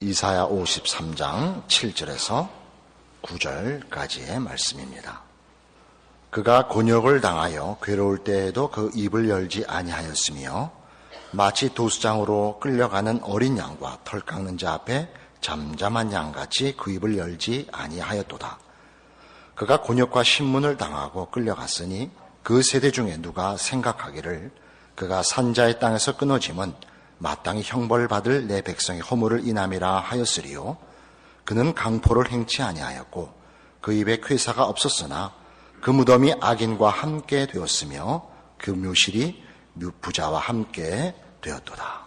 이사야 53장 7절에서 9절까지의 말씀입니다. 그가 곤욕을 당하여 괴로울 때에도 그 입을 열지 아니하였으며 마치 도수장으로 끌려가는 어린 양과 털 깎는 자 앞에 잠잠한 양같이 그 입을 열지 아니하였도다. 그가 곤욕과 신문을 당하고 끌려갔으니 그 세대 중에 누가 생각하기를 그가 산자의 땅에서 끊어짐은 마땅히 형벌받을 내 백성의 허물을 인함이라 하였으리요. 그는 강포를 행치 아니하였고 그 입에 쾌사가 없었으나 그 무덤이 악인과 함께 되었으며 그 묘실이 부자와 함께 되었도다.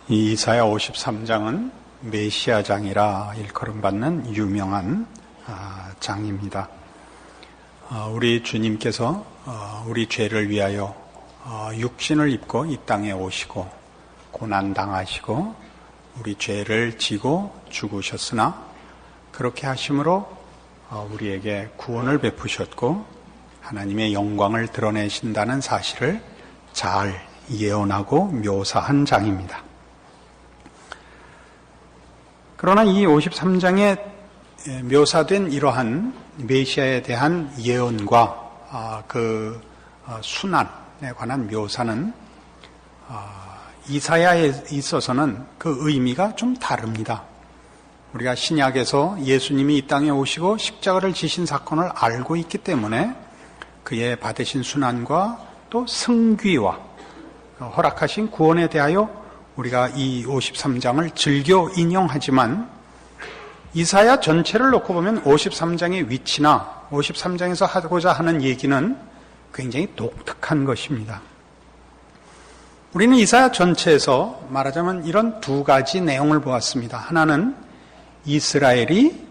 이 이사야 53장은 메시아장이라 일컬음받는 유명한 장입니다. 우리 주님께서 우리 죄를 위하여 육신을 입고 이 땅에 오시고 고난당하시고 우리 죄를 지고 죽으셨으나 그렇게 하심으로 우리에게 구원을 베푸셨고 하나님의 영광을 드러내신다는 사실을 잘 예언하고 묘사한 장입니다. 그러나 이 53장에 묘사된 이러한 메시아에 대한 예언과 그 순환에 관한 묘사는 이사야에 있어서는 그 의미가 좀 다릅니다. 우리가 신약에서 예수님이 이 땅에 오시고 십자가를 지신 사건을 알고 있기 때문에 그의 받으신 순환과 또 승귀와 허락하신 구원에 대하여 우리가 이 53장을 즐겨 인용하지만 이사야 전체를 놓고 보면 53장의 위치나 53장에서 하고자 하는 얘기는 굉장히 독특한 것입니다. 우리는 이사야 전체에서 말하자면 이런 두 가지 내용을 보았습니다. 하나는 이스라엘이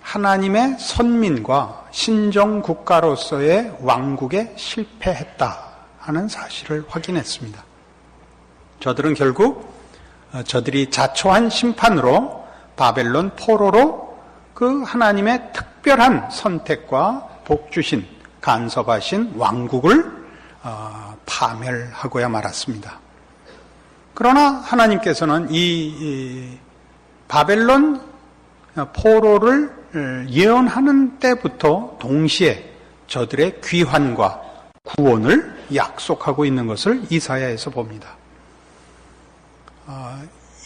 하나님의 선민과 신정 국가로서의 왕국에 실패했다 하는 사실을 확인했습니다. 저들은 결국 저들이 자초한 심판으로 바벨론 포로로 그 하나님의 특별한 선택과 복주신 간섭하신 왕국을 파멸하고야 말았습니다. 그러나 하나님께서는 이 바벨론 포로를 예언하는 때부터 동시에 저들의 귀환과 구원을 약속하고 있는 것을 이사야에서 봅니다.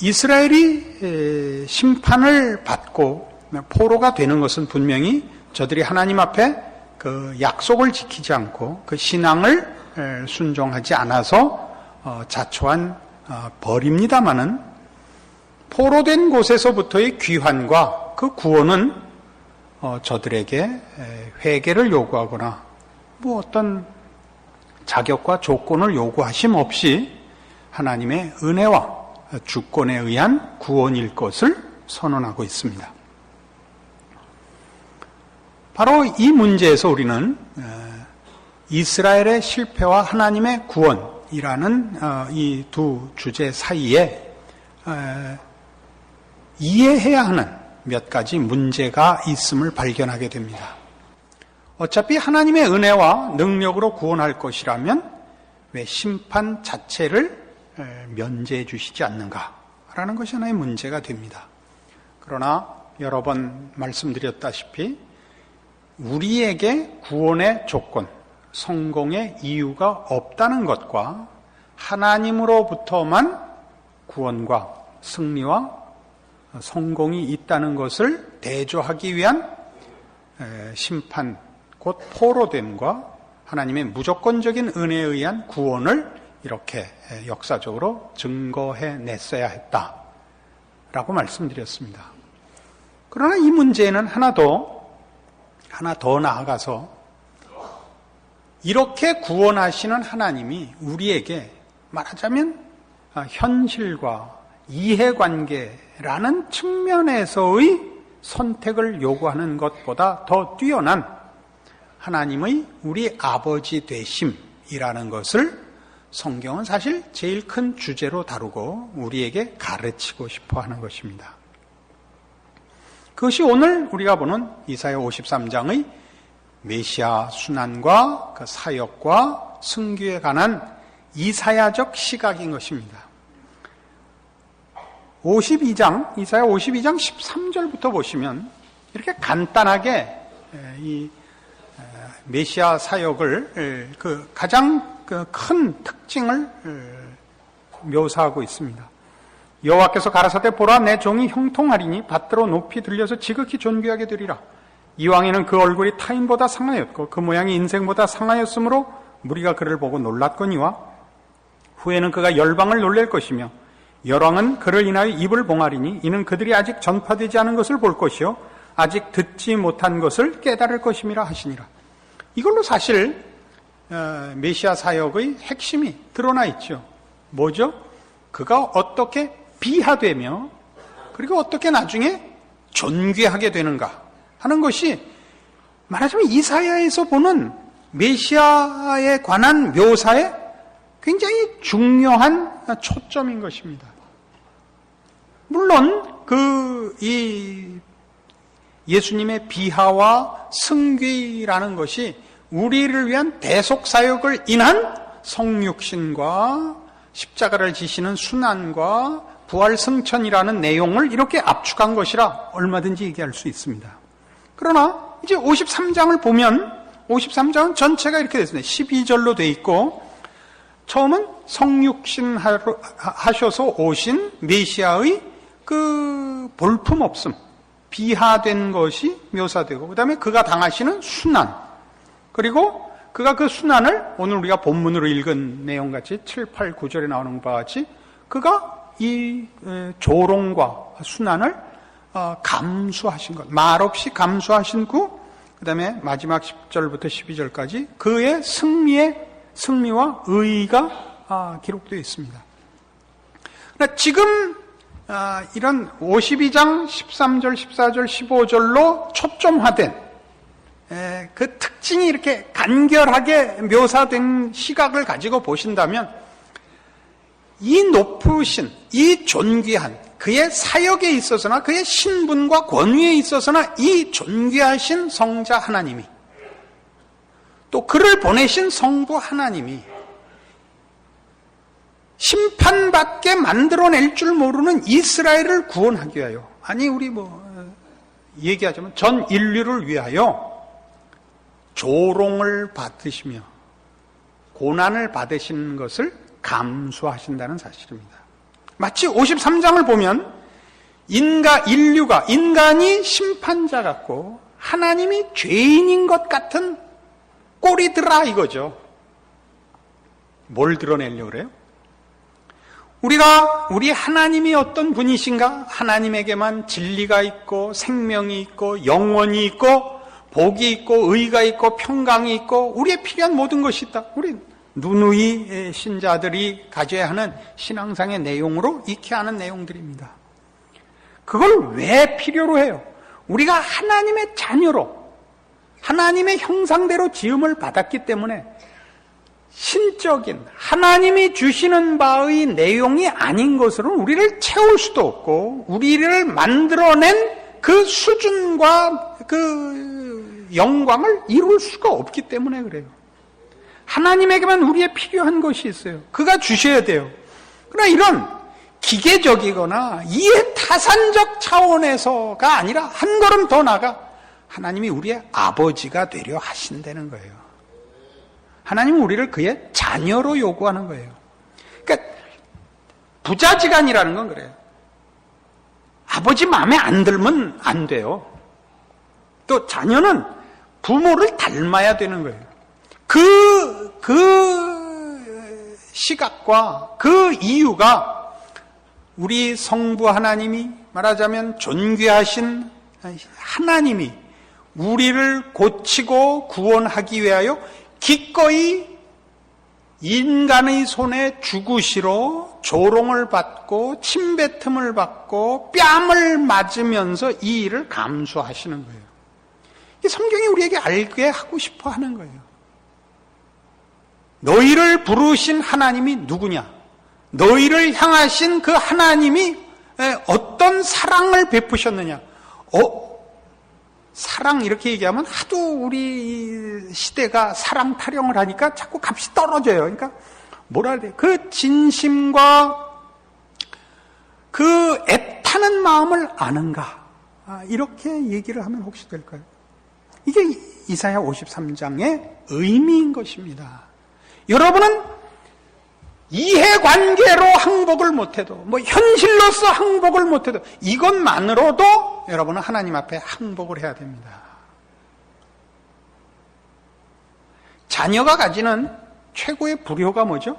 이스라엘이 심판을 받고 포로가 되는 것은 분명히 저들이 하나님 앞에 그 약속을 지키지 않고 그 신앙을 순종하지 않아서 자초한 벌입니다마는 포로된 곳에서부터의 귀환과 그 구원은 저들에게 회개를 요구하거나 뭐 어떤 자격과 조건을 요구하심 없이 하나님의 은혜와 주권에 의한 구원일 것을 선언하고 있습니다. 바로 이 문제에서 우리는 이스라엘의 실패와 하나님의 구원이라는 이 두 주제 사이에 이해해야 하는 몇 가지 문제가 있음을 발견하게 됩니다. 어차피 하나님의 은혜와 능력으로 구원할 것이라면 왜 심판 자체를 면제해 주시지 않는가라는 것이 하나의 문제가 됩니다. 그러나 여러 번 말씀드렸다시피 우리에게 구원의 조건, 성공의 이유가 없다는 것과 하나님으로부터만 구원과 승리와 성공이 있다는 것을 대조하기 위한 심판, 곧 포로됨과 하나님의 무조건적인 은혜에 의한 구원을 이렇게 역사적으로 증거해냈어야 했다라고 말씀드렸습니다. 그러나 이 문제에는 하나 더 나아가서 이렇게 구원하시는 하나님이 우리에게 말하자면 현실과 이해관계라는 측면에서의 선택을 요구하는 것보다 더 뛰어난 하나님의 우리 아버지 되심이라는 것을 성경은 사실 제일 큰 주제로 다루고 우리에게 가르치고 싶어 하는 것입니다. 그것이 오늘 우리가 보는 이사야 53장의 메시아 순환과 그 사역과 승규에 관한 이사야적 시각인 것입니다. 이사야 52장 13절부터 보시면 이렇게 간단하게 이 메시아 사역을 그 가장 큰 특징을 묘사하고 있습니다. 여호와께서 가라사대 보라 내 종이 형통하리니 밭으로 높이 들려서 지극히 존귀하게 되리라. 이왕에는 그 얼굴이 타인보다 상하였고 그 모양이 인생보다 상하였으므로 무리가 그를 보고 놀랐거니와 후에는 그가 열방을 놀랄 것이며 열왕은 그를 인하여 입을 봉하리니 이는 그들이 아직 전파되지 않은 것을 볼 것이요 아직 듣지 못한 것을 깨달을 것임이라 하시니라. 이걸로 사실 메시아 사역의 핵심이 드러나 있죠. 뭐죠? 그가 어떻게 비하되며 그리고 어떻게 나중에 존귀하게 되는가 하는 것이 말하자면 이사야에서 보는 메시아에 관한 묘사에 굉장히 중요한 초점인 것입니다. 물론 이 예수님의 비하와 승귀라는 것이 우리를 위한 대속사역을 인한 성육신과 십자가를 지시는 순환과 부활 승천이라는 내용을 이렇게 압축한 것이라 얼마든지 얘기할 수 있습니다. 그러나 이제 53장을 보면 53장은 전체가 이렇게 됐습니다. 12절로 돼 있고 처음은 성육신 하셔서 오신 메시아의 그 볼품없음, 비하된 것이 묘사되고 그 다음에 그가 당하시는 순환, 그리고 그가 그 순환을 오늘 우리가 본문으로 읽은 내용같이 7, 8, 9절에 나오는 바와 같이 그가 이 조롱과 순환을 감수하신 것, 말없이 감수하신 후 그 다음에 마지막 10절부터 12절까지 그의 승리와 의의가 기록되어 있습니다. 그러니까 지금 이런 52장 13절, 14절, 15절로 초점화된 그 특징이 이렇게 간결하게 묘사된 시각을 가지고 보신다면 이 높으신, 이 존귀한 그의 사역에 있어서나 그의 신분과 권위에 있어서나 이 존귀하신 성자 하나님이 또 그를 보내신 성부 하나님이 심판받게 만들어낼 줄 모르는 이스라엘을 구원하기 위하여, 아니 우리 얘기하자면 전 인류를 위하여 조롱을 받으시며 고난을 받으시는 것을 감수하신다는 사실입니다. 마치 53장을 보면 인간이 심판자 같고 하나님이 죄인인 것 같은 꼴이더라 이거죠. 뭘 드러내려고 그래요? 우리 하나님이 어떤 분이신가? 하나님에게만 진리가 있고 생명이 있고 영원이 있고 복이 있고 의가 있고 평강이 있고 우리의 필요한 모든 것이 있다. 우리 누누이 신자들이 가져야 하는 신앙상의 내용으로 익혀야 하는 내용들입니다. 그걸 왜 필요로 해요? 우리가 하나님의 자녀로 하나님의 형상대로 지음을 받았기 때문에 신적인 하나님이 주시는 바의 내용이 아닌 것으로는 우리를 채울 수도 없고 우리를 만들어낸 그 수준과 그 영광을 이룰 수가 없기 때문에 그래요. 하나님에게만 우리의 필요한 것이 있어요. 그가 주셔야 돼요. 그러나 이런 기계적이거나 이해타산적 차원에서가 아니라 한 걸음 더 나아가 하나님이 우리의 아버지가 되려 하신다는 거예요. 하나님은 우리를 그의 자녀로 요구하는 거예요. 그러니까 부자지간이라는 건 그래요. 아버지 마음에 안 들면 안 돼요. 또 자녀는 부모를 닮아야 되는 거예요. 그 시각과 그 이유가 우리 성부 하나님이 말하자면 존귀하신 하나님이 우리를 고치고 구원하기 위하여 기꺼이 인간의 손에 죽으시러 조롱을 받고 침뱉음을 받고 뺨을 맞으면서 이 일을 감수하시는 거예요. 이 성경이 우리에게 알게 하고 싶어 하는 거예요. 너희를 부르신 하나님이 누구냐? 너희를 향하신 그 하나님이 어떤 사랑을 베푸셨느냐? 사랑 이렇게 얘기하면 하도 우리 시대가 사랑 타령을 하니까 자꾸 값이 떨어져요. 그러니까 뭐라 그래야 돼? 그 진심과 그 애타는 마음을 아는가? 이렇게 얘기를 하면 혹시 될까요? 이게 이사야 53장의 의미인 것입니다. 여러분은 이해관계로 항복을 못해도, 현실로서 항복을 못해도, 이것만으로도 여러분은 하나님 앞에 항복을 해야 됩니다. 자녀가 가지는 최고의 불효가 뭐죠?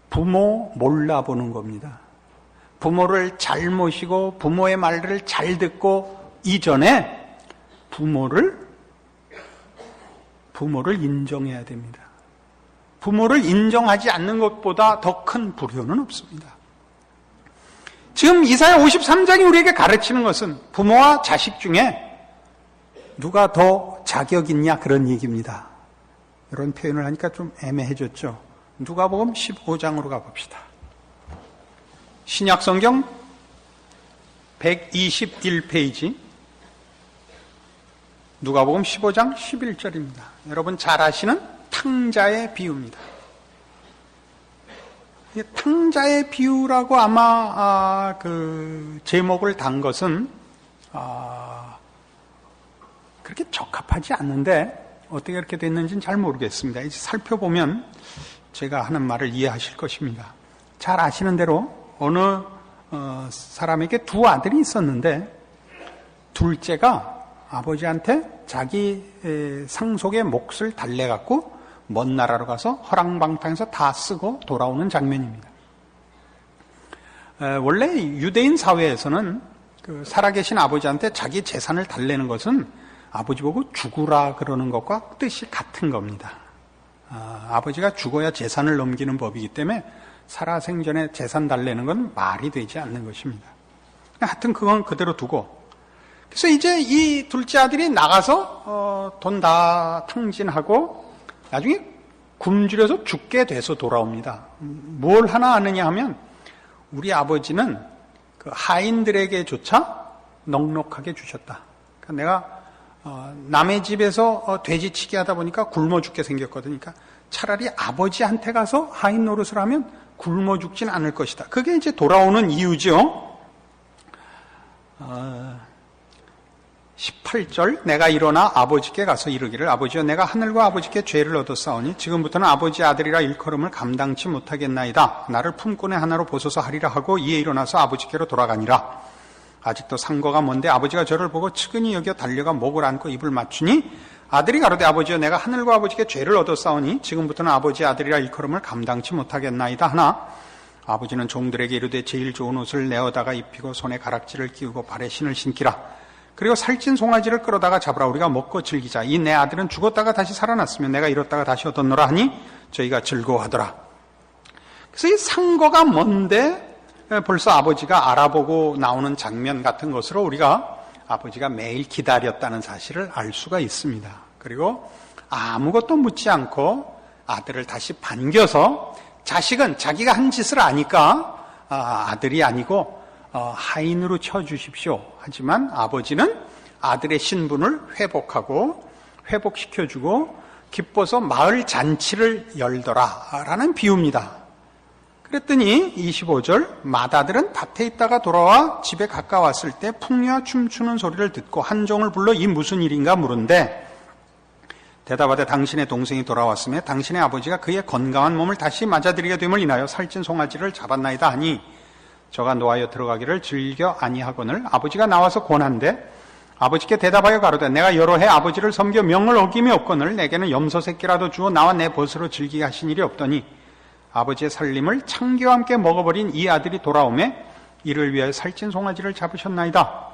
부모 몰라보는 겁니다. 부모를 잘 모시고 부모의 말을 잘 듣고 이전에 부모를 인정해야 됩니다. 부모를 인정하지 않는 것보다 더 큰 불효는 없습니다. 지금 이사야 53장이 우리에게 가르치는 것은 부모와 자식 중에 누가 더 자격 있냐 그런 얘기입니다. 이런 표현을 하니까 좀 애매해졌죠. 누가복음 15장으로 가봅시다. 신약성경 121페이지 누가복음 15장 11절입니다. 여러분 잘 아시는 탕자의 비유입니다. 탕자의 비유라고 아마 그 제목을 단 것은 그렇게 적합하지 않는데 어떻게 그렇게 됐는지는 잘 모르겠습니다. 이제 살펴보면 제가 하는 말을 이해하실 것입니다. 잘 아시는 대로 어느 사람에게 두 아들이 있었는데 둘째가 아버지한테 자기 상속의 몫을 달래갖고 먼 나라로 가서 허랑방탕해서 다 쓰고 돌아오는 장면입니다. 원래 유대인 사회에서는 그 살아계신 아버지한테 자기 재산을 달래는 것은 아버지 보고 죽으라 그러는 것과 뜻이 같은 겁니다. 아버지가 죽어야 재산을 넘기는 법이기 때문에 살아생전에 재산 달래는 건 말이 되지 않는 것입니다. 하여튼 그건 그대로 두고 그래서 이제 이 둘째 아들이 나가서 돈 다 탕진하고 나중에 굶주려서 죽게 돼서 돌아옵니다. 뭘 하나 아느냐 하면 우리 아버지는 그 하인들에게조차 넉넉하게 주셨다. 그러니까 내가 남의 집에서 돼지치기 하다 보니까 굶어 죽게 생겼거든요. 그러니까 차라리 아버지한테 가서 하인 노릇을 하면 굶어 죽진 않을 것이다. 그게 이제 돌아오는 이유죠. 18절 내가 일어나 아버지께 가서 이르기를 아버지여 내가 하늘과 아버지께 죄를 얻었사오니 지금부터는 아버지 아들이라 일컬음을 감당치 못하겠나이다. 나를 품꾼의 하나로 보소서 하리라 하고 이에 일어나서 아버지께로 돌아가니라. 아직도 상거가 먼데 아버지가 저를 보고 측은히 여겨 달려가 목을 안고 입을 맞추니 아들이 가로되 아버지여 내가 하늘과 아버지께 죄를 얻었사오니 지금부터는 아버지 아들이라 일컬음을 감당치 못하겠나이다 하나 아버지는 종들에게 이르되 제일 좋은 옷을 내어다가 입히고 손에 가락지를 끼우고 발에 신을 신기라. 그리고 살찐 송아지를 끌어다가 잡으라. 우리가 먹고 즐기자. 이 내 아들은 죽었다가 다시 살아났으며 내가 잃었다가 다시 얻었노라 하니 저희가 즐거워하더라. 그래서 이 상거가 뭔데 벌써 아버지가 알아보고 나오는 장면 같은 것으로 우리가 아버지가 매일 기다렸다는 사실을 알 수가 있습니다. 그리고 아무것도 묻지 않고 아들을 다시 반겨서 자식은 자기가 한 짓을 아니까 아들이 아니고 하인으로 쳐주십시오. 하지만 아버지는 아들의 신분을 회복시켜주고 기뻐서 마을 잔치를 열더라라는 비유입니다. 그랬더니 25절 맏아들은 밭에 있다가 돌아와 집에 가까웠을 때 풍류와 춤추는 소리를 듣고 한 종을 불러 이 무슨 일인가 물은데 대답하되 당신의 동생이 돌아왔으며 당신의 아버지가 그의 건강한 몸을 다시 맞아들이게 됨을 인하여 살찐 송아지를 잡았나이다 하니 저가 노하여 들어가기를 즐겨 아니하거늘 아버지가 나와서 권한대 아버지께 대답하여 가로되 내가 여러 해 아버지를 섬겨 명을 어김이 없거늘 내게는 염소 새끼라도 주어 나와 내 벗으로 즐기게 하신 일이 없더니 아버지의 살림을 창기와 함께 먹어버린 이 아들이 돌아오매 이를 위하여 살찐 송아지를 잡으셨나이다.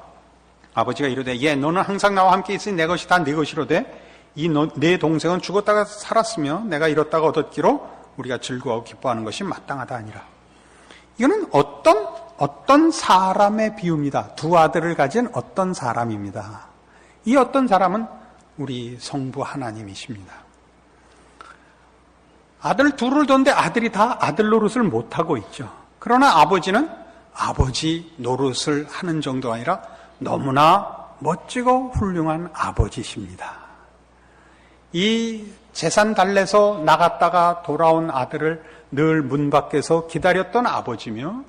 아버지가 이르되 예 너는 항상 나와 함께 있으니 내 것이 다 네 것이로되 내 동생은 죽었다가 살았으며 내가 잃었다가 얻었기로 우리가 즐거워하고 기뻐하는 것이 마땅하다 아니라. 이거는 어떤 사람의 비유입니다. 두 아들을 가진 어떤 사람입니다. 이 어떤 사람은 우리 성부 하나님이십니다. 아들 둘을 뒀는데 아들이 다 아들 노릇을 못하고 있죠. 그러나 아버지는 아버지 노릇을 하는 정도가 아니라 너무나 멋지고 훌륭한 아버지십니다. 이 재산 달래서 나갔다가 돌아온 아들을 늘 문 밖에서 기다렸던 아버지며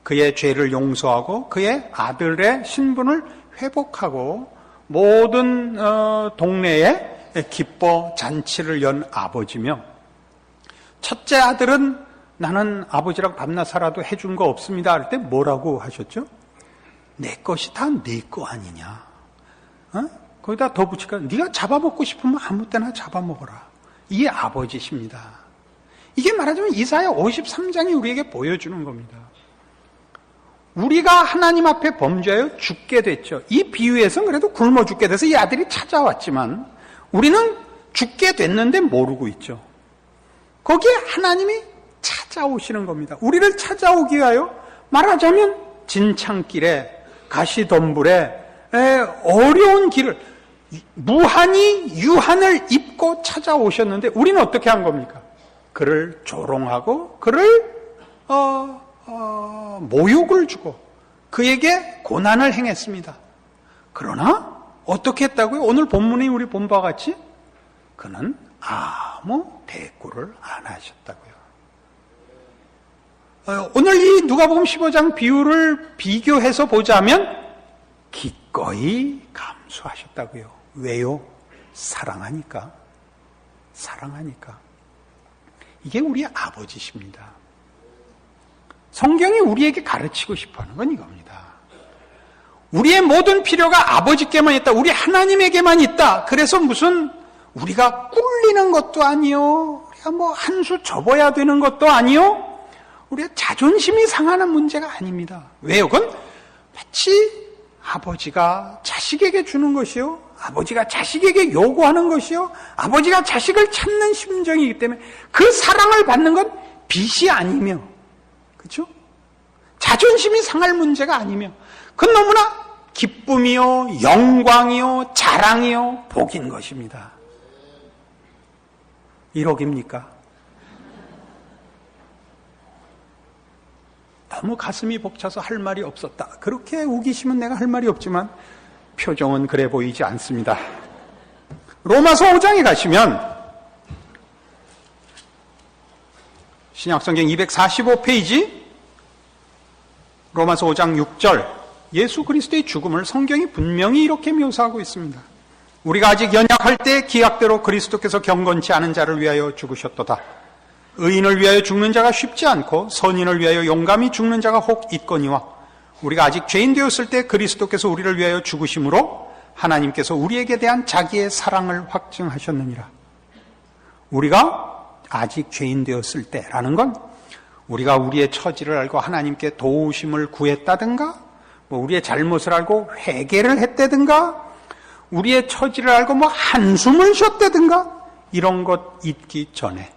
그의 죄를 용서하고 그의 아들의 신분을 회복하고 모든 동네에 기뻐 잔치를 연 아버지며, 첫째 아들은 나는 아버지랑 밤낮 살아도 해준 거 없습니다 할 때 뭐라고 하셨죠? 내 것이 다 내 거 아니냐. 거기다 더 붙이니까 네가 잡아먹고 싶으면 아무 때나 잡아먹어라. 이게 아버지십니다. 이게 말하자면 이사야 53장이 우리에게 보여주는 겁니다. 우리가 하나님 앞에 범죄하여 죽게 됐죠. 이 비유에서는 그래도 굶어 죽게 돼서 이 아들이 찾아왔지만 우리는 죽게 됐는데 모르고 있죠. 거기에 하나님이 찾아오시는 겁니다. 우리를 찾아오기 위하여 말하자면 진창길에, 가시덤불에 어려운 길을 무한히 유한을 입고 찾아오셨는데 우리는 어떻게 한 겁니까? 그를 조롱하고 그를 모욕을 주고 그에게 고난을 행했습니다. 그러나 어떻게 했다고요? 오늘 본문이 우리 본 바와 같이 그는 아무 대꾸를 안 하셨다고요. 오늘 이 누가복음 15장 비유를 비교해서 보자면 기꺼이 감수하셨다고요. 왜요? 사랑하니까. 사랑하니까. 이게 우리 아버지십니다. 성경이 우리에게 가르치고 싶어하는 건 이겁니다. 우리의 모든 필요가 아버지께만 있다. 우리 하나님에게만 있다. 그래서 무슨 우리가 꿀리는 것도 아니요. 우리가 뭐 한 수 접어야 되는 것도 아니요. 우리의 자존심이 상하는 문제가 아닙니다. 왜요? 그건 마치 아버지가 자식에게 주는 것이요. 아버지가 자식에게 요구하는 것이요. 아버지가 자식을 찾는 심정이기 때문에 그 사랑을 받는 건 빚이 아니며, 그렇죠? 자존심이 상할 문제가 아니며, 그건 너무나 기쁨이요, 영광이요, 자랑이요, 복인 것입니다. 1억입니까? 너무 가슴이 벅차서 할 말이 없었다. 그렇게 우기시면 내가 할 말이 없지만 표정은 그래 보이지 않습니다. 로마서 5장에 가시면 신약성경 245페이지 로마서 5장 6절 예수 그리스도의 죽음을 성경이 분명히 이렇게 묘사하고 있습니다. 우리가 아직 연약할 때 기약대로 그리스도께서 경건치 않은 자를 위하여 죽으셨도다. 의인을 위하여 죽는 자가 쉽지 않고 선인을 위하여 용감히 죽는 자가 혹 있거니와 우리가 아직 죄인 되었을 때 그리스도께서 우리를 위하여 죽으심으로 하나님께서 우리에게 대한 자기의 사랑을 확증하셨느니라. 우리가 아직 죄인 되었을 때라는 건 우리가 우리의 처지를 알고 하나님께 도우심을 구했다든가 뭐 우리의 잘못을 알고 회개를 했다든가 우리의 처지를 알고 뭐 한숨을 쉬었다든가 이런 것 있기 전에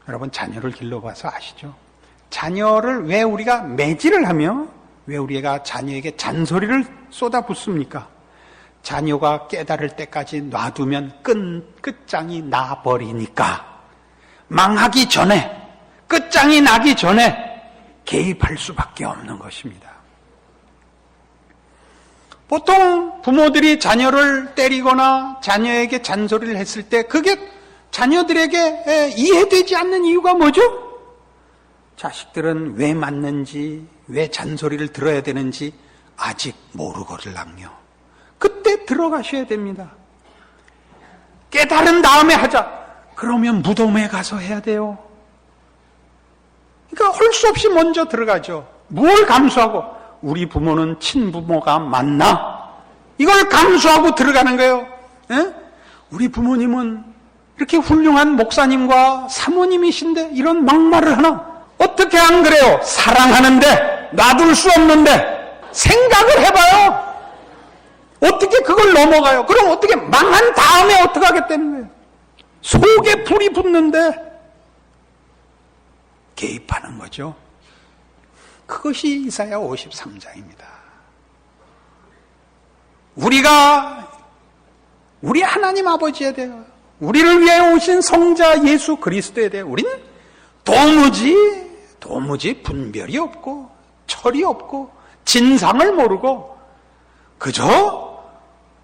여러분 자녀를 길러봐서 아시죠? 자녀를 왜 우리가 매질을 하며 왜 우리가 자녀에게 잔소리를 쏟아붓습니까? 자녀가 깨달을 때까지 놔두면 끝장이 나버리니까 망하기 전에 끝장이 나기 전에 개입할 수밖에 없는 것입니다. 보통 부모들이 자녀를 때리거나 자녀에게 잔소리를 했을 때 그게 자녀들에게 이해되지 않는 이유가 뭐죠? 자식들은 왜 맞는지, 왜 잔소리를 들어야 되는지 아직 모르거들랑요. 그때 들어가셔야 됩니다. 깨달은 다음에 하자. 그러면 무덤에 가서 해야 돼요. 그러니까 할 수 없이 먼저 들어가죠. 뭘 감수하고? 우리 부모는 친부모가 맞나? 이걸 감수하고 들어가는 거예요. 에? 우리 부모님은 이렇게 훌륭한 목사님과 사모님이신데 이런 막말을 하나? 어떻게 안 그래요? 사랑하는데 놔둘 수 없는데 생각을 해봐요. 어떻게 그걸 넘어가요? 그럼 어떻게 망한 다음에 어떻게 하겠다는 거예요? 속에 불이 붙는데 개입하는 거죠. 그것이 이사야 53장입니다. 우리가 우리 하나님 아버지에 대해 우리를 위해 오신 성자 예수 그리스도에 대해 우리는 도무지 분별이 없고 철이 없고 진상을 모르고 그저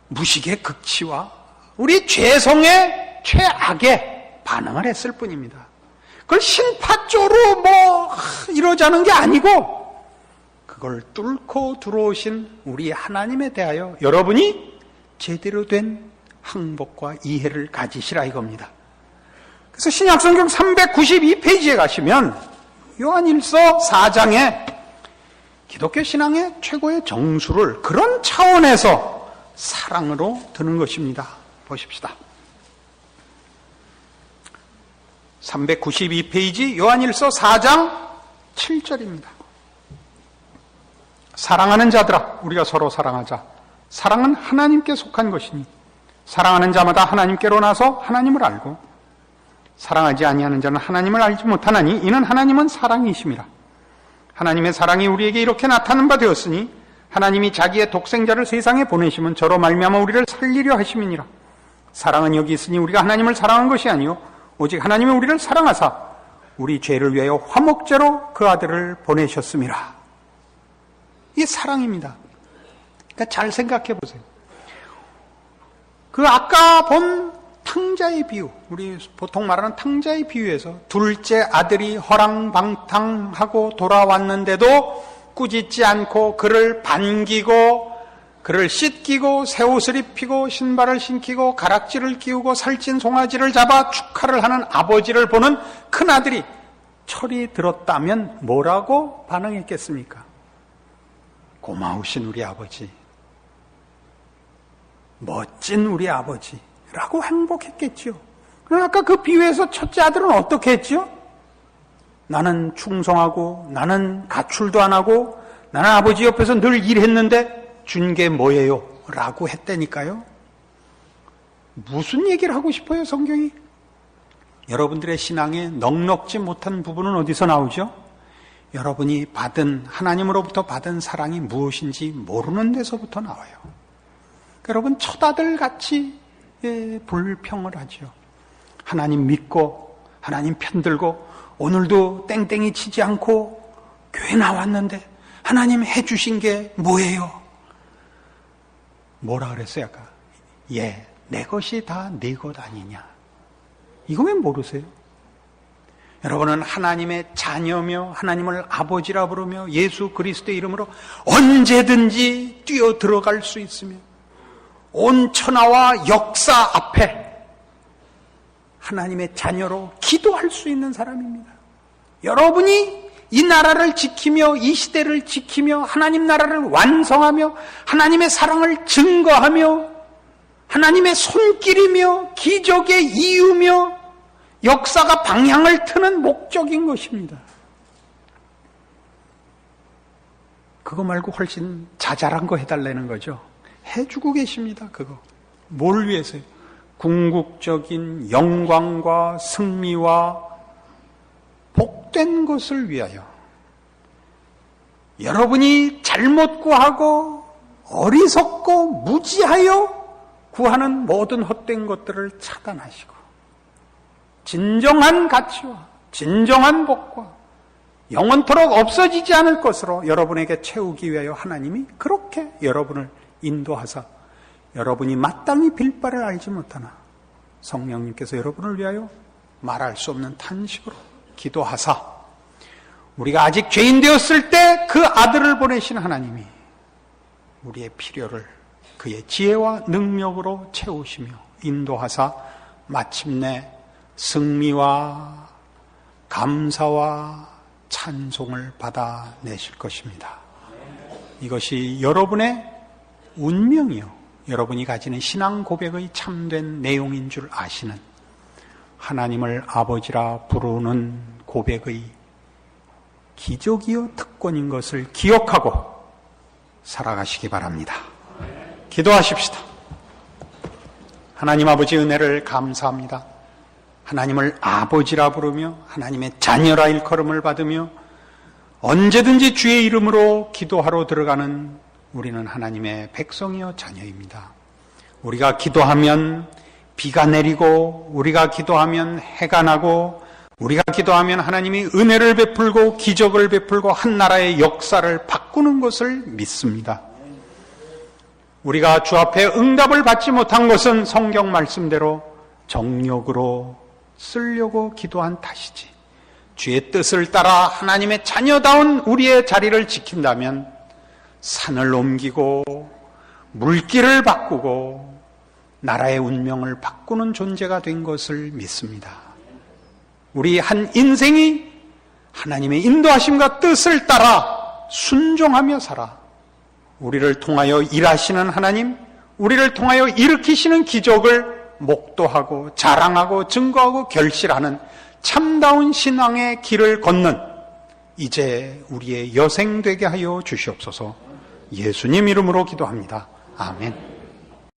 무식의 극치와 우리 죄성의 최악의 반응을 했을 뿐입니다. 그걸 신파조로 이러자는 게 아니고 그걸 뚫고 들어오신 우리 하나님에 대하여 여러분이 제대로 된 항복과 이해를 가지시라 이겁니다. 그래서 신약성경 392페이지에 가시면 요한일서 4장에 기독교 신앙의 최고의 정수를 그런 차원에서 사랑으로 드는 것입니다. 보십시다. 392페이지 요한일서 4장 7절입니다. 사랑하는 자들아, 우리가 서로 사랑하자. 사랑은 하나님께 속한 것이니 사랑하는 자마다 하나님께로 나서 하나님을 알고 사랑하지 아니하는 자는 하나님을 알지 못하나니 이는 하나님은 사랑이심이라. 하나님의 사랑이 우리에게 이렇게 나타난 바 되었으니 하나님이 자기의 독생자를 세상에 보내시면 저로 말미암아 우리를 살리려 하심이니라. 사랑은 여기 있으니 우리가 하나님을 사랑한 것이 아니요 오직 하나님이 우리를 사랑하사 우리 죄를 위하여 화목제로 그 아들을 보내셨음이라. 이게 사랑입니다. 그러니까 잘 생각해 보세요. 그 아까 본 탕자의 비유, 우리 보통 말하는 탕자의 비유에서 둘째 아들이 허랑방탕하고 돌아왔는데도 꾸짖지 않고 그를 반기고 그를 씻기고 새 옷을 입히고 신발을 신기고 가락지를 끼우고 살찐 송아지를 잡아 축하를 하는 아버지를 보는 큰아들이 철이 들었다면 뭐라고 반응했겠습니까? 고마우신 우리 아버지, 멋진 우리 아버지라고 행복했겠죠. 그러나 아까 그 비유에서 첫째 아들은 어떻게 했죠? 나는 충성하고 나는 가출도 안 하고 나는 아버지 옆에서 늘 일했는데 준 게 뭐예요? 라고 했다니까요. 무슨 얘기를 하고 싶어요, 성경이? 여러분들의 신앙에 넉넉지 못한 부분은 어디서 나오죠? 여러분이 하나님으로부터 받은 사랑이 무엇인지 모르는 데서부터 나와요. 여러분, 첫아들같이 불평을 하죠. 하나님 믿고, 하나님 편들고, 오늘도 땡땡이 치지 않고 교회 나왔는데 하나님 해주신 게 뭐예요? 뭐라 그랬어요, 아까? 내 것이 다 네 것 아니냐. 이거 왜 모르세요? 여러분은 하나님의 자녀며 하나님을 아버지라 부르며 예수 그리스도의 이름으로 언제든지 뛰어 들어갈 수 있으며 온 천하와 역사 앞에 하나님의 자녀로 기도할 수 있는 사람입니다. 여러분이 이 나라를 지키며 이 시대를 지키며 하나님 나라를 완성하며 하나님의 사랑을 증거하며 하나님의 손길이며 기적의 이유며 역사가 방향을 트는 목적인 것입니다. 그거 말고 훨씬 자잘한 거 해달라는 거죠. 해주고 계십니다. 그거. 뭘 위해서요? 궁극적인 영광과 승리와 복된 것을 위하여. 여러분이 잘못 구하고 어리석고 무지하여 구하는 모든 헛된 것들을 차단하시고 진정한 가치와 진정한 복과 영원토록 없어지지 않을 것으로 여러분에게 채우기 위하여 하나님이 그렇게 여러분을 인도하사 여러분이 마땅히 빌 바를 알지 못하나 성령님께서 여러분을 위하여 말할 수 없는 탄식으로 기도하사 우리가 아직 죄인 되었을 때 그 아들을 보내신 하나님이 우리의 필요를 그의 지혜와 능력으로 채우시며 인도하사 마침내 승리와 감사와 찬송을 받아내실 것입니다. 이것이 여러분의 운명이요, 여러분이 가지는 신앙 고백의 참된 내용인 줄 아시는 하나님을 아버지라 부르는 고백의 기적이요 특권인 것을 기억하고 살아가시기 바랍니다. 기도하십시다. 하나님 아버지 은혜를 감사합니다. 하나님을 아버지라 부르며 하나님의 자녀라 일컬음을 받으며 언제든지 주의 이름으로 기도하러 들어가는 우리는 하나님의 백성이요 자녀입니다. 우리가 기도하면 비가 내리고 우리가 기도하면 해가 나고 우리가 기도하면 하나님이 은혜를 베풀고 기적을 베풀고 한 나라의 역사를 바꾸는 것을 믿습니다. 우리가 주 앞에 응답을 받지 못한 것은 성경 말씀대로 정욕으로 쓰려고 기도한 탓이지 주의 뜻을 따라 하나님의 자녀다운 우리의 자리를 지킨다면 산을 옮기고 물길을 바꾸고 나라의 운명을 바꾸는 존재가 된 것을 믿습니다. 우리 한 인생이 하나님의 인도하심과 뜻을 따라 순종하며 살아 우리를 통하여 일하시는 하나님, 우리를 통하여 일으키시는 기적을 목도하고 자랑하고 증거하고 결실하는 참다운 신앙의 길을 걷는 이제 우리의 여생 되게 하여 주시옵소서. 예수님 이름으로 기도합니다. 아멘.